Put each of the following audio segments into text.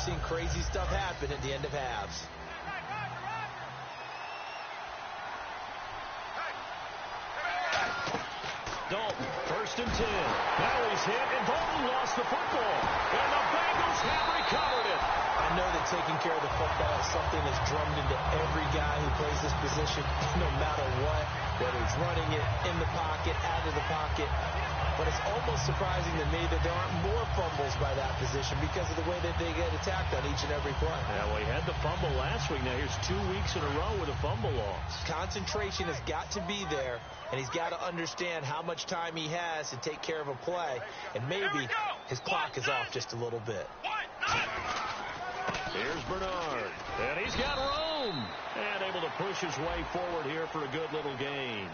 seen crazy stuff happen at the end of halves. Dalton, 1st and 10. Now he's hit, and Dalton lost the football. And the Bengals have recovered it. I know that taking care of the football is something that's drummed into every guy who plays this position, no matter what, whether he's running it in the pocket, out of the pocket. But it's almost surprising to me that there aren't more fumbles by that position because of the way that they get attacked on each and every play. Yeah, well, he had the fumble last week. Now here's 2 weeks in a row with a fumble loss. Concentration has got to be there, and he's got to understand how much time he has to take care of a play, and maybe his clock is off just a little bit. Here's Bernard, and he's got room, and able to push his way forward here for a good little gain.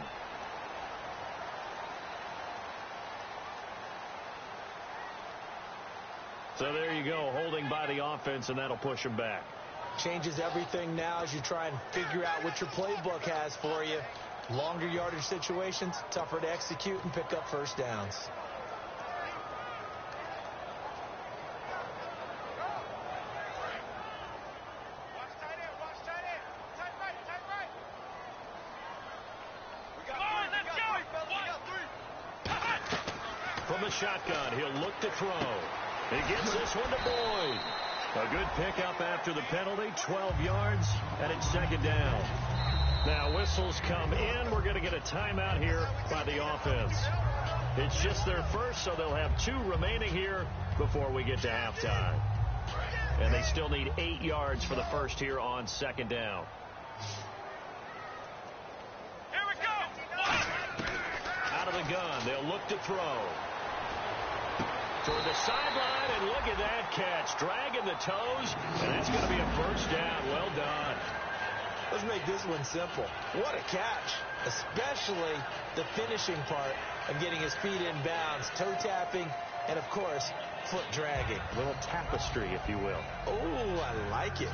So there you go, holding by the offense, and that'll push him back. Changes everything now as you try and figure out what your playbook has for you. Longer yardage situations, tougher to execute and pick up first downs. From the shotgun, he'll look to throw. He gets this one to Boyd. A good pickup after the penalty, 12 yards, and it's 2nd down. Now whistles come in. We're going to get a timeout here by the offense. It's just their first, so they'll have 2 remaining here before we get to halftime. And they still need 8 yards for the first here on 2nd down. Here we go. Out of the gun, they'll look to throw. Toward the sideline, and look at that catch. Dragging the toes, and that's going to be a first down. Well done. Let's make this one simple. What a catch, especially the finishing part of getting his feet in bounds, toe tapping, and, of course, foot dragging. A little tapestry, if you will. Oh, I like it.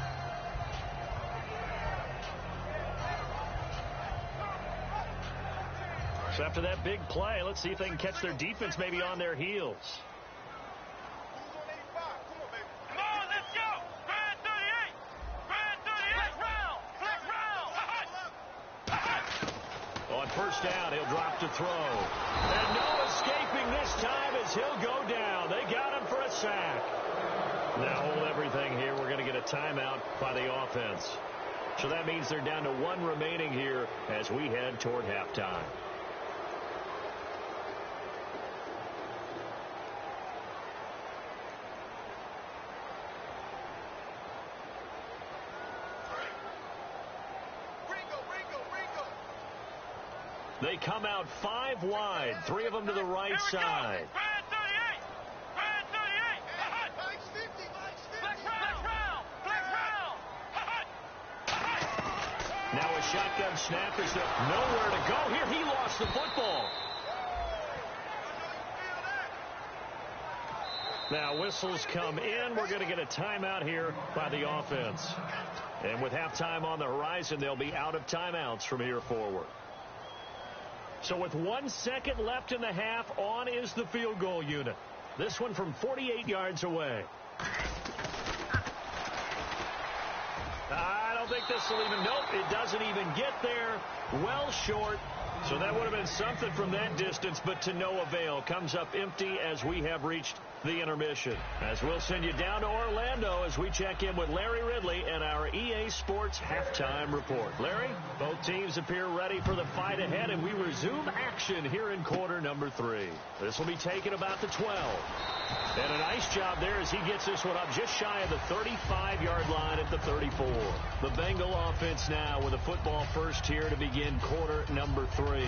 So after that big play, let's see if they can catch their defense maybe on their heels. First down, he'll drop to throw. And no escaping this time as he'll go down. They got him for a sack. Now hold everything here. We're going to get a timeout by the offense. So that means they're down to 1 remaining here as we head toward halftime. They come out 5 wide, 3 of them to the right side. Now a shotgun snap is nowhere to go here. He lost the football. Now whistles come in. We're going to get a timeout here by the offense. And with halftime on the horizon, they'll be out of timeouts from here forward. So with 1 second left in the half, on is the field goal unit. This one from 48 yards away. I don't think this will even, nope, it doesn't even get there. Well short. So that would have been something from that distance, but to no avail. Comes up empty as we have reached the intermission. As we'll send you down to Orlando as we check in with Larry Ridley and our EA Sports halftime report. Larry, both teams appear ready for the fight ahead, and we resume action here in quarter number 3. This will be taken about the 12. And a nice job there as he gets this one up just shy of the 35-yard line at the 34. The Bengal offense now with a football first here to begin quarter number 3.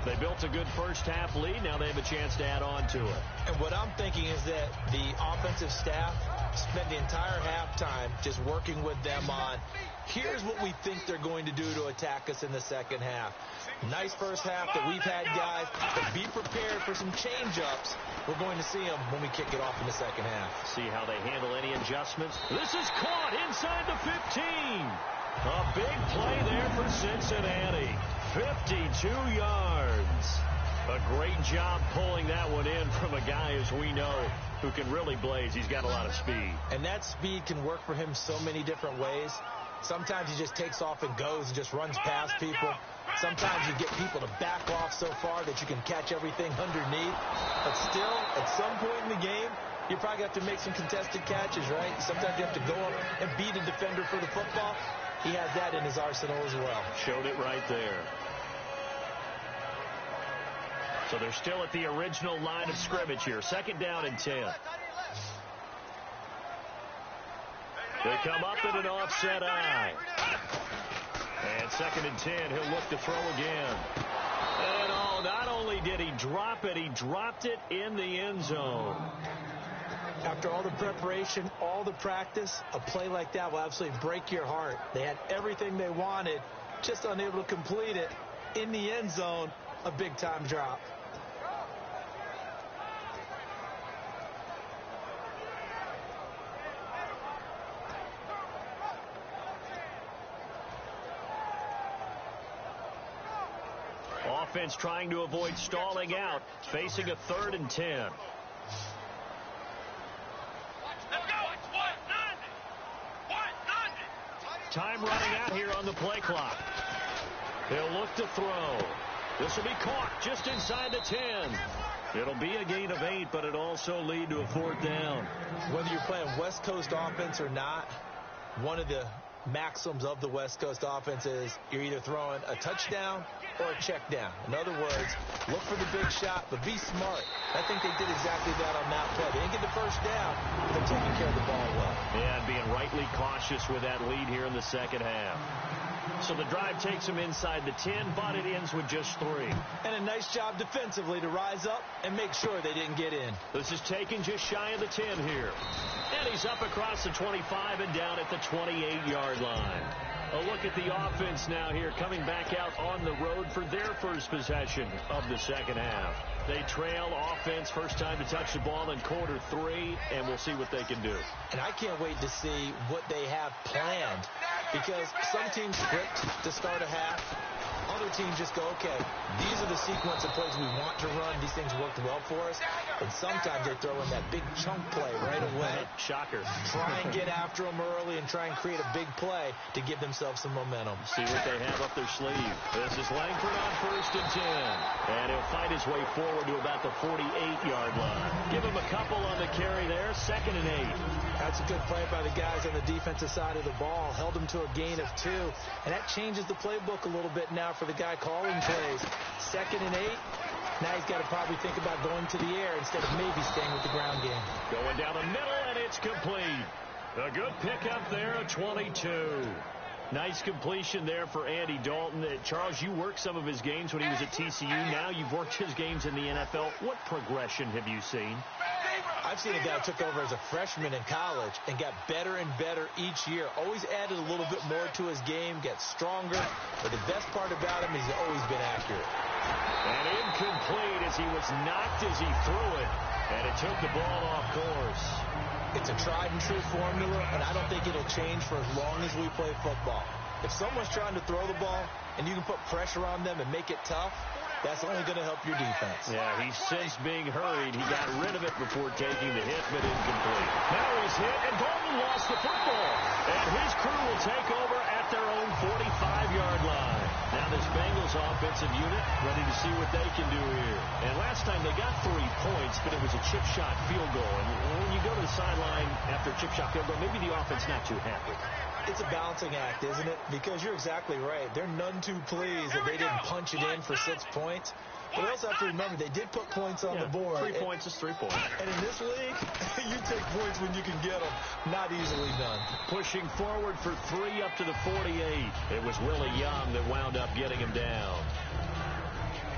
They built a good first half lead. Now they have a chance to add on to it. And what I'm thinking is that the offensive staff spent the entire halftime just working with them on, here's what we think they're going to do to attack us in the second half. Nice first half that we've had, guys, but be prepared for some change-ups. We're going to see them when we kick it off in the second half. See how they handle any adjustments. This is caught inside the 15. A big play there for Cincinnati. 52 yards. A great job pulling that one in from a guy, as we know, who can really blaze. He's got a lot of speed. And that speed can work for him so many different ways. Sometimes he just takes off and goes and just runs past people. Sometimes you get people to back off so far that you can catch everything underneath. But still, at some point in the game, you probably have to make some contested catches, right? Sometimes you have to go up and beat a defender for the football. He has that in his arsenal as well. Showed it right there. So they're still at the original line of scrimmage here. 2nd down and 10. They come up in an offset eye. And 2nd and 10. He'll look to throw again. And oh, not only did he drop it, he dropped it in the end zone. After all the preparation, all the practice, a play like that will absolutely break your heart. They had everything they wanted, just unable to complete it. In the end zone, a big-time drop. Offense trying to avoid stalling out, facing a 3rd and 10. Time running out here on the play clock. He'll look to throw. This will be caught just inside the 10. It'll be a gain of 8, but it'll also lead to a 4th down. Whether you're playing West Coast offense or not, one of the maxims of the West Coast offense is you're either throwing a touchdown or a check down. In other words, look for the big shot, but be smart. I think they did exactly that on that play. They didn't get the first down, but they're taking care of the ball well. Yeah, and being rightly cautious with that lead here in the 2nd half. So the drive takes them inside the 10, but it ends with just 3. And a nice job defensively to rise up and make sure they didn't get in. This is taken just shy of the 10 here. And he's up across the 25 and down at the 28-yard line. A look at the offense now here, coming back out on the road for their first possession of the 2nd half. They trail offense, first time to touch the ball in Q3, and we'll see what they can do. And I can't wait to see what they have planned, because some teams script to start a half. Other teams just go, okay, these are the sequence of plays we want to run. These things worked well for us. And sometimes they throw in that big chunk play right away. Shocker. Try and get after them early and try and create a big play to give themselves some momentum. See what they have up their sleeve. This is Langford on 1st and 10. And he'll fight his way forward to about the 48-yard line. Give him a couple on the carry there. 2nd and 8. That's a good play by the guys on the defensive side of the ball. Held him to a gain of 2. And that changes the playbook a little bit now for the guy calling plays. 2nd and 8. Now he's got to probably think about going to the air instead of maybe staying with the ground game. Going down the middle, and it's complete. A good pickup there, a 22. Nice completion there for Andy Dalton. Charles, you worked some of his games when he was at TCU. Now you've worked his games in the NFL. What progression have you seen? I've seen a guy who took over as a freshman in college and got better and better each year. Always added a little bit more to his game, gets stronger. But the best part about him is he's always been accurate. And incomplete as he was knocked as he threw it. And it took the ball off course. It's a tried and true formula, and I don't think it'll change for as long as we play football. If someone's trying to throw the ball and you can put pressure on them and make it tough, that's only going to help your defense. Yeah, he sensed being hurried. He got rid of it before taking the hit, but incomplete. Now he's hit, and Dalton lost the football. And his crew will take over at their own 45-yard line. Now this Bengals offensive unit ready to see what they can do here. And last time they got 3 points, but it was a chip shot field goal. And when you go to the sideline after a chip shot field goal, maybe the offense not too happy. It's a balancing act, isn't it? Because you're exactly right. They're none too pleased that they didn't punch it in for 6 points. But we also have to remember they did put points on the board. 3 points is 3 points. And in this league, you take points when you can get them. Not easily done. Pushing forward for 3 up to the 48. It was Willie Young that wound up getting him down.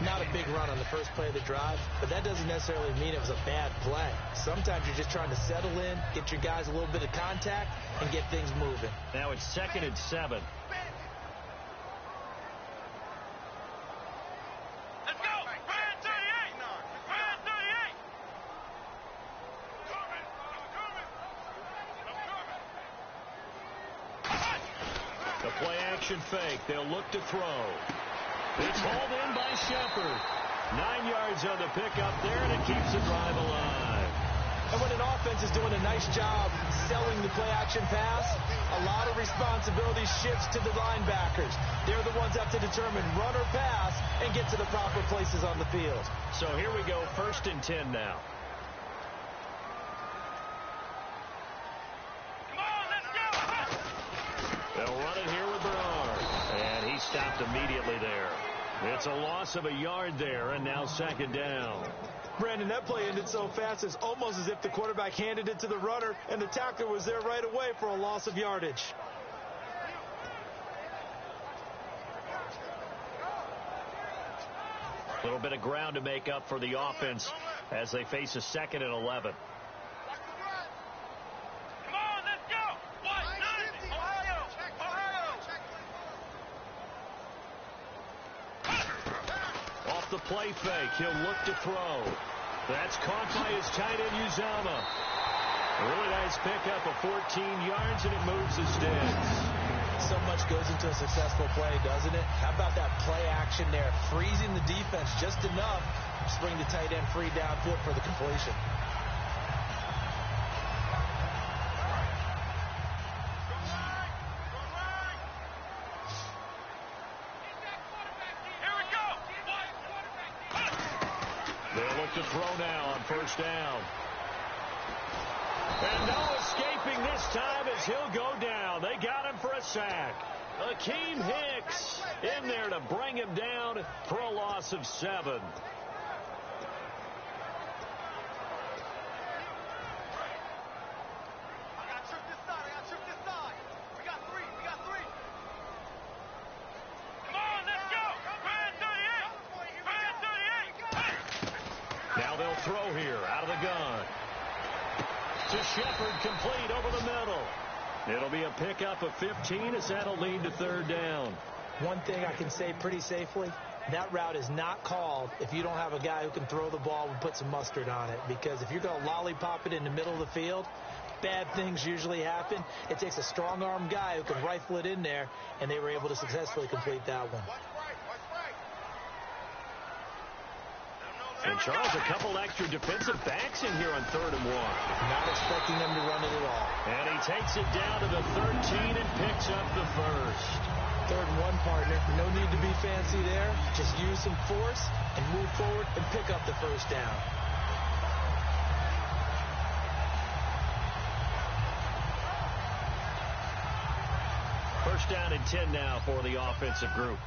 Not a big run on the first play of the drive, but that doesn't necessarily mean it was a bad play. Sometimes you're just trying to settle in, get your guys a little bit of contact, and get things moving. Now it's 2nd and 7. Let's go! Brand 38! Brand 38! The play action fake. They'll look to throw. It's hauled in by Shepard. 9 yards on the pickup there, and it keeps the drive alive. And when an offense is doing a nice job selling the play-action pass, a lot of responsibility shifts to the linebackers. They're the ones that have to determine run or pass and get to the proper places on the field. So here we go, 1st and 10 now. Come on, let's go. They'll run it here with Bernard. And he stopped immediately there. It's a loss of a yard there, and now 2nd down. Brandon, that play ended so fast, it's almost as if the quarterback handed it to the runner, and the tackler was there right away for a loss of yardage. A little bit of ground to make up for the offense as they face a 2nd and 11. Come on, let's go. 1-9, Ohio. Off the play fake, he'll look to throw. That's caught by his tight end, Uzama. A really nice pickup of 14 yards, and it moves the sticks. So much goes into a successful play, doesn't it? How about that play action there, freezing the defense just enough to bring the tight end free downfield for the completion. To throw now on 1st down. And no escaping this time as he'll go down. They got him for a sack. Akeem Hicks in there to bring him down for a loss of 7. Now they'll throw here out of the gun. To Shepard, complete over the middle. It'll be a pickup of 15 as that'll lead to 3rd down. One thing I can say pretty safely, that route is not called if you don't have a guy who can throw the ball and put some mustard on it. Because if you're going to lollipop it in the middle of the field, bad things usually happen. It takes a strong-arm guy who can rifle it in there, and they were able to successfully complete that one. And, Charles, a couple extra defensive backs in here on 3rd and 1. Not expecting them to run it at all. And he takes it down to the 13 and picks up the 1st. 3rd and 1, partner. No need to be fancy there. Just use some force and move forward and pick up the 1st down. First down and 10 now for the offensive group.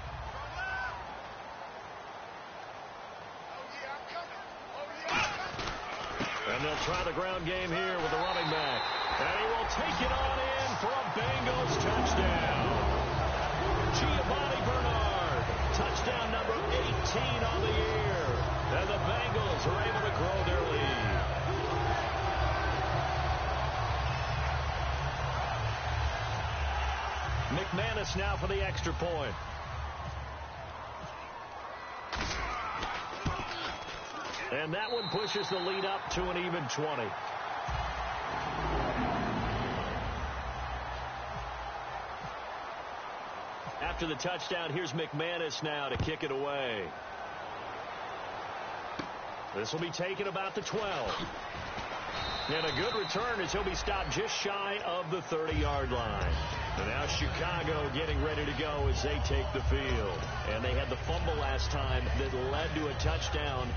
And they'll try the ground game here with the running back. And he will take it on in for a Bengals touchdown. Giovanni Bernard, touchdown number 18 on the year. And the Bengals are able to grow their lead. McManus now for the extra point. And that one pushes the lead up to an even 20. After the touchdown, here's McManus now to kick it away. This will be taken about the 12. And a good return as he'll be stopped just shy of the 30-yard line. And now Chicago getting ready to go as they take the field. And they had the fumble last time that led to a touchdown.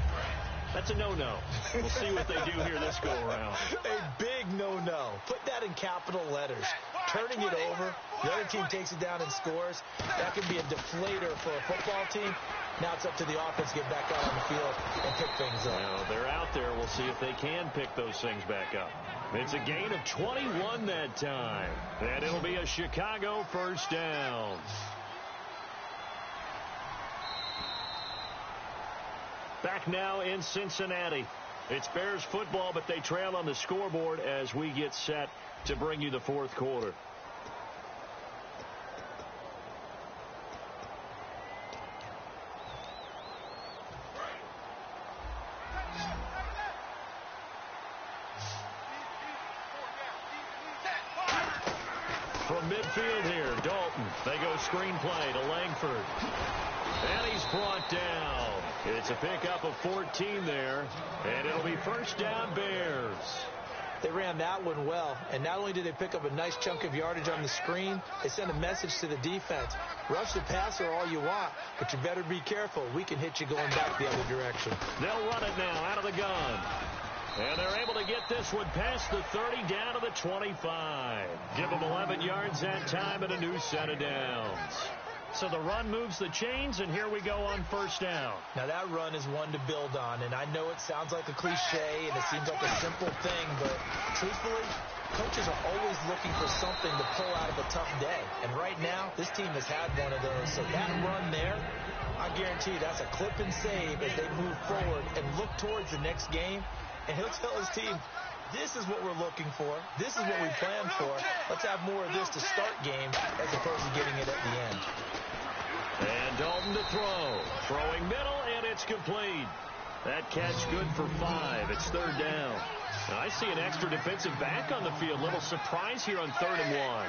That's a no-no. We'll see what they do here this go-around. A big no-no. Put that in capital letters. Turning it over, the other team takes it down and scores. That can be a deflator for a football team. Now it's up to the offense to get back out on the field and pick things up. Well, they're out there. We'll see if they can pick those things back up. It's a gain of 21 that time. And it'll be a Chicago 1st down. Back now in Cincinnati. It's Bears football, but they trail on the scoreboard as we get set to bring you the 4th quarter. From midfield here, Dalton They go screenplay to Langford. And he's brought down. It's a pickup of 14 there. And it'll be first down Bears. They ran that one well, and not only did they pick up a nice chunk of yardage on the screen, they sent a message to the defense. Rush the passer all you want, but you better be careful. We can hit you going back the other direction. They'll run it now out of the gun. And they're able to get this one past the 30 down to the 25. Give them 11 yards that time and a new set of downs. So the run moves the chains, and here we go on first down. Now that run is one to build on, and I know it sounds like a cliche and it seems like a simple thing, but truthfully, coaches are always looking for something to pull out of a tough day. And right now, this team has had one of those. So that run there, I guarantee you that's a clip and save as they move forward and look towards the next game. And he'll tell his team, this is what we're looking for. This is what we planned for. Let's have more of this to start games as opposed to getting it at the end. And Dalton to throw. Throwing middle, and it's complete. That catch good for 5. It's third down. And I see an extra defensive back on the field. Little surprise here on 3rd and 1.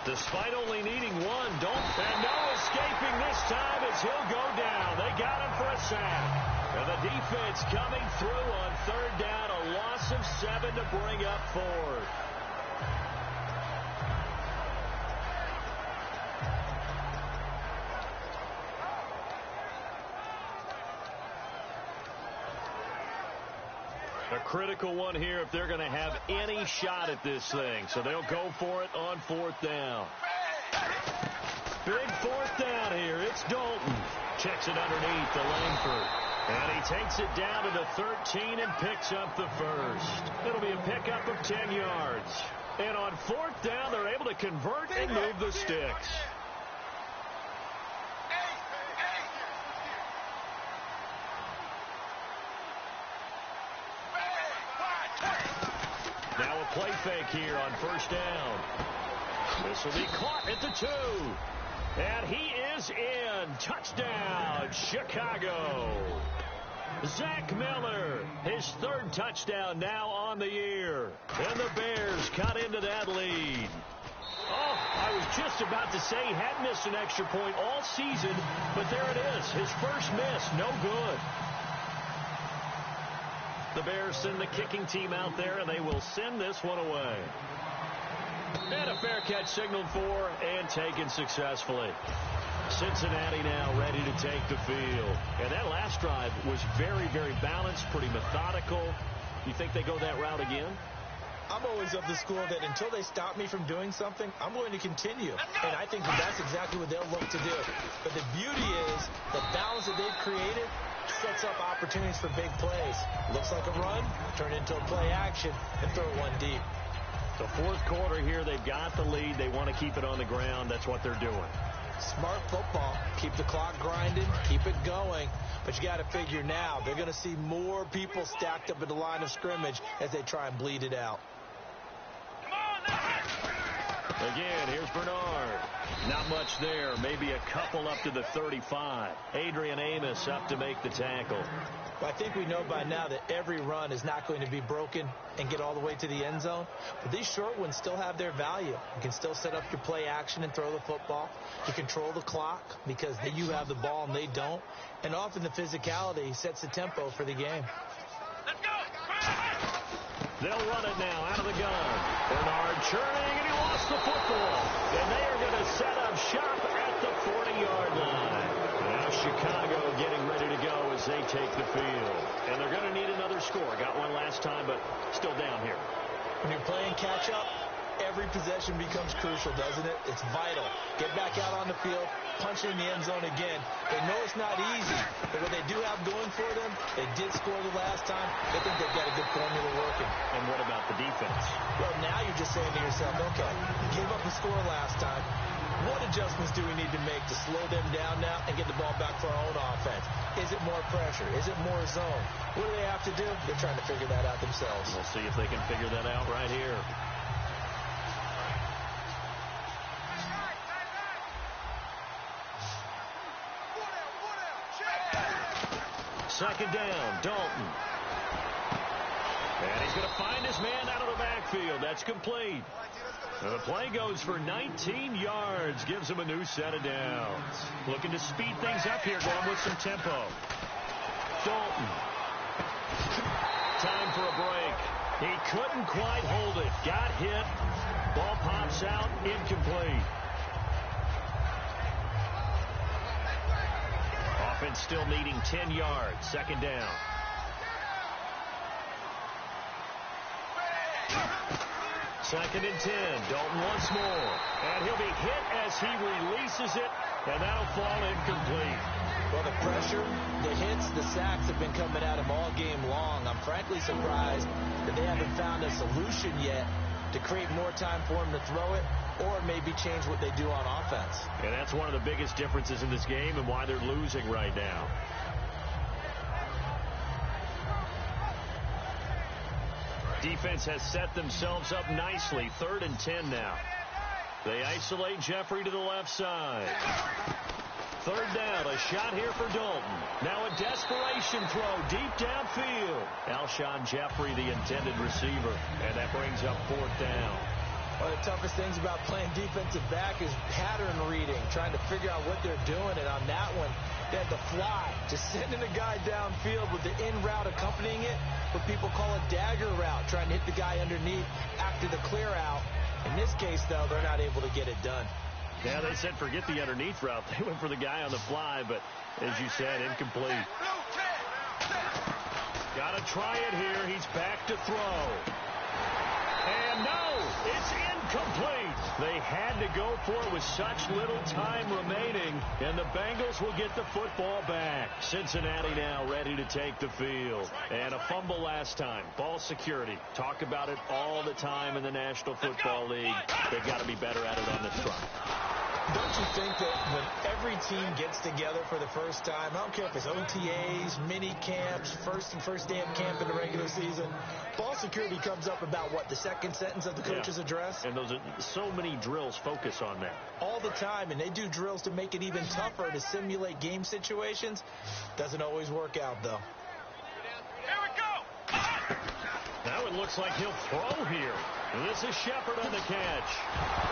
Despite only needing one, and no escaping this time as he'll go down. They got him for a sack. And the defense coming through on 3rd down. A loss of 7 to bring up 4th. A critical one here if they're going to have any shot at this thing. So they'll go for it on 4th down. Big 4th down here. It's Dalton. Checks it underneath to Langford. And he takes it down to the 13 and picks up the first. It'll be a pickup of 10 yards. And on 4th down, they're able to convert and move the sticks. Now a play fake here on first down. This will be caught at the 2. And he is in. Touchdown, Chicago. Zach Miller, his 3rd touchdown now on the year. And the Bears cut into that lead. Oh, I was just about to say he had missed an extra point all season, but there it is. His first miss, no good. The Bears send the kicking team out there, and they will send this one away. And a fair catch signaled for and taken successfully. Cincinnati now ready to take the field. And that last drive was very, very balanced, pretty methodical. You think they go that route again? I'm always of the school that until they stop me from doing something, I'm going to continue. And I think that that's exactly what they'll look to do. But the beauty is the balance that they've created sets up opportunities for big plays. Looks like a run, turn into a play action, and throw one deep. The 4th quarter here, they've got the lead. They want to keep it on the ground. That's what they're doing. Smart football. Keep the clock grinding. Keep it going. But you got to figure now, they're going to see more people stacked up at the line of scrimmage as they try and bleed it out. Again, here's Bernard. Not much there. Maybe a couple up to the 35. Adrian Amos up to make the tackle. Well, I think we know by now that every run is not going to be broken and get all the way to the end zone. But these short ones still have their value. You can still set up your play action and throw the football. You control the clock because you have the ball and they don't. And often the physicality sets the tempo for the game. Let's go. They'll run it now out of the gun. Bernard churning, and he lost the football. And they are going to set up shop at the 40-yard line. Now Chicago getting ready to go as they take the field. And they're going to need another score. Got one last time, but still down here. When you're playing catch-up, every possession becomes crucial, doesn't it? It's vital. Get back out on the field, punch it in the end zone again. They know it's not easy, but what they do have going for them, they did score the last time. They think they've got a good formula working. And what about the defense? Well, now you're just saying to yourself, okay, gave up the score last time. What adjustments do we need to make to slow them down now and get the ball back for our own offense? Is it more pressure? Is it more zone? What do they have to do? They're trying to figure that out themselves. We'll see if they can figure that out right here. Second down, Dalton. And he's going to find his man out of the backfield. That's complete. And the play goes for 19 yards, gives him a new set of downs. Looking to speed things up here, going with some tempo. Dalton. Time for a break. He couldn't quite hold it. Got hit. Ball pops out, incomplete. Offense still needing 10 yards. Second down. Second and 10. Dalton once more. And he'll be hit as he releases it, and that'll fall incomplete. Well, the pressure, the hits, the sacks have been coming at him all game long. I'm frankly surprised that they haven't found a solution yet to create more time for him to throw it or maybe change what they do on offense. And that's one of the biggest differences in this game and why they're losing right now. Defense has set themselves up nicely. 3rd and 10 now. They isolate Jeffrey to the left side. 3rd down, a shot here for Dalton. Now a desperation throw deep downfield. Alshon Jeffrey, the intended receiver, and that brings up 4th down. One of the toughest things about playing defensive back is pattern reading, trying to figure out what they're doing. And on that one, they had the fly, just sending a guy downfield with the in route accompanying it, what people call a dagger route, trying to hit the guy underneath after the clear out. In this case, though, they're not able to get it done. Yeah, they said forget the underneath route. They went for the guy on the fly, but as you said, incomplete. Got to try it here. He's back to throw. And no, it's incomplete. They had to go for it with such little time remaining, and the Bengals will get the football back. Cincinnati now ready to take the field. And a fumble last time. Ball security. Talk about it all the time in the National Football League. They've got to be better at it on this front. Don't you think that when every team gets together for the first time, I don't care if it's OTAs, mini camps, first day of camp in the regular season, ball security comes up about, what, the second sentence of the coach's address? And those are so many drills focus on that. All the time, and they do drills to make it even tougher to simulate game situations. Doesn't always work out, though. Here we go. Now it looks like he'll throw here. And this is Shepard on the catch.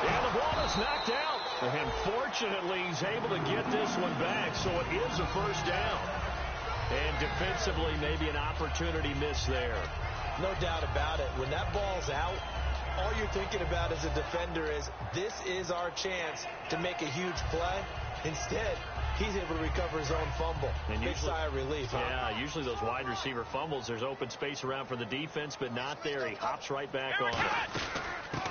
And the ball is knocked out. And fortunately, he's able to get this one back, so it is a first down. And defensively, maybe an opportunity miss there. No doubt about it. When that ball's out, all you're thinking about as a defender is, this is our chance to make a huge play. Instead, he's able to recover his own fumble. And big sigh of relief, huh? Yeah, usually those wide receiver fumbles, there's open space around for the defense, but not there. He hops right back on it.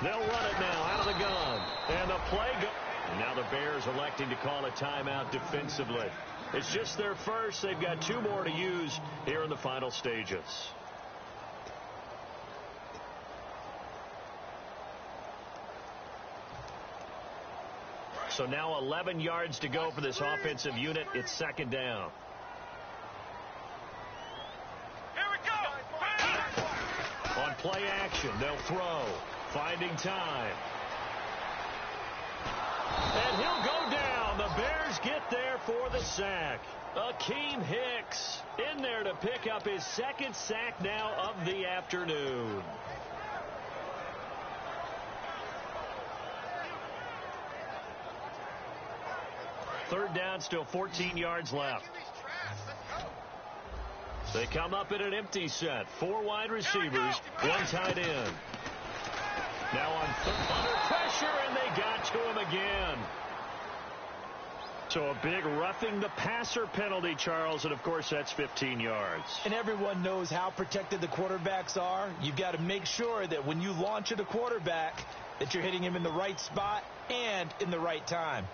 They'll run it now out of the gun. And the play goes. And now the Bears electing to call a timeout defensively. It's just their first. They've got 2 more to use here in the final stages. So now 11 yards to go for this offensive unit. It's second down. Here we go. On play action, they'll throw. Finding time. And he'll go down. The Bears get there for the sack. Akeem Hicks in there to pick up his 2nd sack now of the afternoon. Third down, still 14 yards left. They come up in an empty set. 4 wide receivers, 1 tight end. Now under pressure, and they got to him again. So a big roughing the passer penalty, Charles, and of course that's 15 yards. And everyone knows how protected the quarterbacks are. You've got to make sure that when you launch at a quarterback, that you're hitting him in the right spot and in the right time.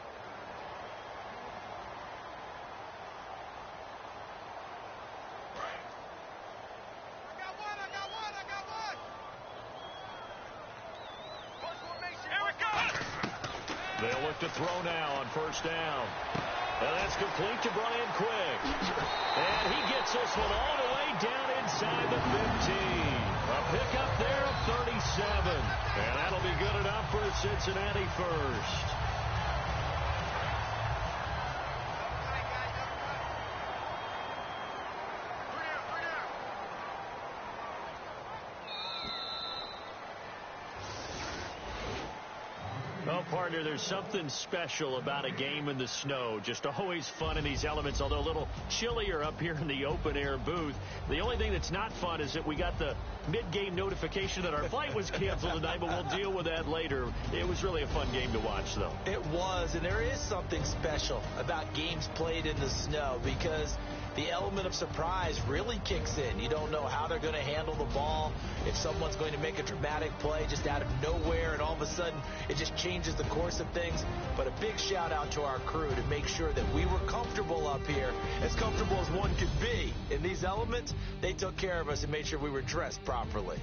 They'll look to throw now on first down. And that's complete to Brian Quick. And he gets this one all the way down inside the 15. A pickup there of 37. And that'll be good enough for a Cincinnati first. Well, partner, there's something special about a game in the snow. Just always fun in these elements, although a little chillier up here in the open-air booth. The only thing that's not fun is that we got the mid-game notification that our flight was canceled tonight, but we'll deal with that later. It was really a fun game to watch, though. It was, and there is something special about games played in the snow because the element of surprise really kicks in. You don't know how they're going to handle the ball, if someone's going to make a dramatic play just out of nowhere, and all of a sudden it just changes the course of things. But a big shout out to our crew to make sure that we were comfortable up here, as comfortable as one could be. In these elements, they took care of us and made sure we were dressed properly.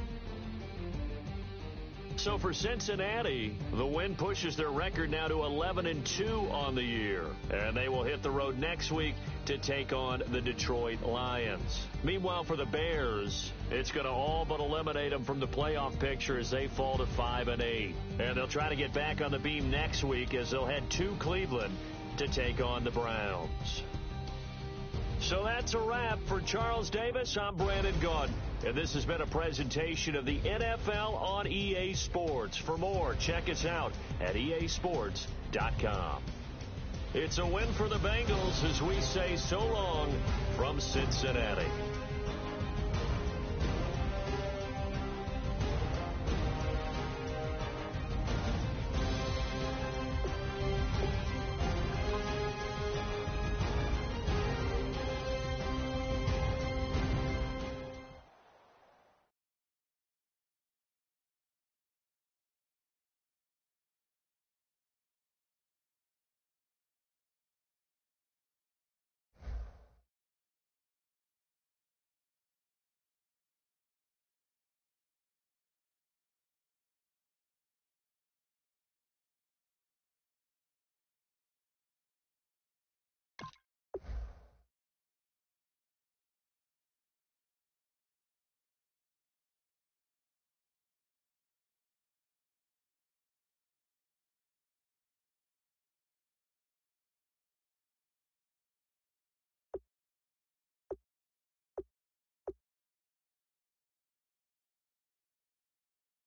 So for Cincinnati, the win pushes their record now to 11-2 on the year. And they will hit the road next week to take on the Detroit Lions. Meanwhile, for the Bears, it's going to all but eliminate them from the playoff picture as they fall to 5-8. And they'll try to get back on the beam next week as they'll head to Cleveland to take on the Browns. So that's a wrap. For Charles Davis, I'm Brandon Gaudin. And this has been a presentation of the NFL on EA Sports. For more, check us out at easports.com. It's a win for the Bengals as we say so long from Cincinnati.